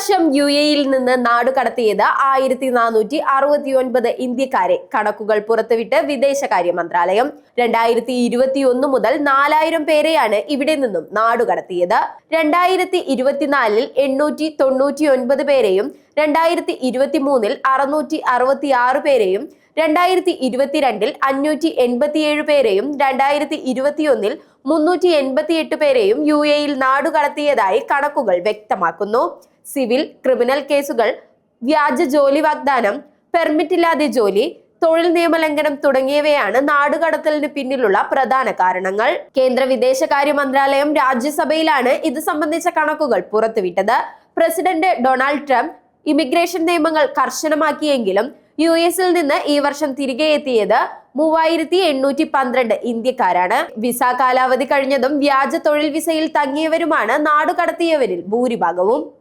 വർഷം UAE-യിൽ നിന്ന് നാടുകടത്തിയത് 1469 ഇന്ത്യക്കാരെ കണക്കുകൾ പുറത്തുവിട്ട് വിദേശകാര്യ മന്ത്രാലയം. 2021 മുതൽ 4000 പേരെയാണ് ഇവിടെ നിന്നും നാടുകടത്തിയത്. 2024-ൽ 899 പേരെയും 2023-ൽ 666 പേരെയും 2022-ൽ 587 പേരെയും 2021-ൽ 388 പേരെയും UAE-യിൽ നാടുകടത്തിയതായി കണക്കുകൾ വ്യക്തമാക്കുന്നു. സിവിൽ, ക്രിമിനൽ കേസുകൾ, വ്യാജ ജോലി വാഗ്ദാനം, പെർമിറ്റില്ലാതെ ജോലി, തൊഴിൽ നിയമലംഘനം തുടങ്ങിയവയാണ് നാടുകടത്തലിന് പിന്നിലുള്ള പ്രധാന കാരണങ്ങൾ. കേന്ദ്ര വിദേശകാര്യ മന്ത്രാലയം രാജ്യസഭയിലാണ് ഇത് സംബന്ധിച്ച കണക്കുകൾ പുറത്തുവിട്ടത്. പ്രസിഡന്റ് ഡൊണാൾഡ് ട്രംപ് ഇമിഗ്രേഷൻ നിയമങ്ങൾ കർശനമാക്കിയെങ്കിലും US-ൽ നിന്ന് ഈ വർഷം തിരികെ എത്തിയത് 3812 ഇന്ത്യക്കാരാണ്. വിസ കാലാവധി കഴിഞ്ഞതും വ്യാജ തൊഴിൽ വിസയിൽ തങ്ങിയവരുമാണ് നാടുകടത്തിയവരിൽ ഭൂരിഭാഗവും.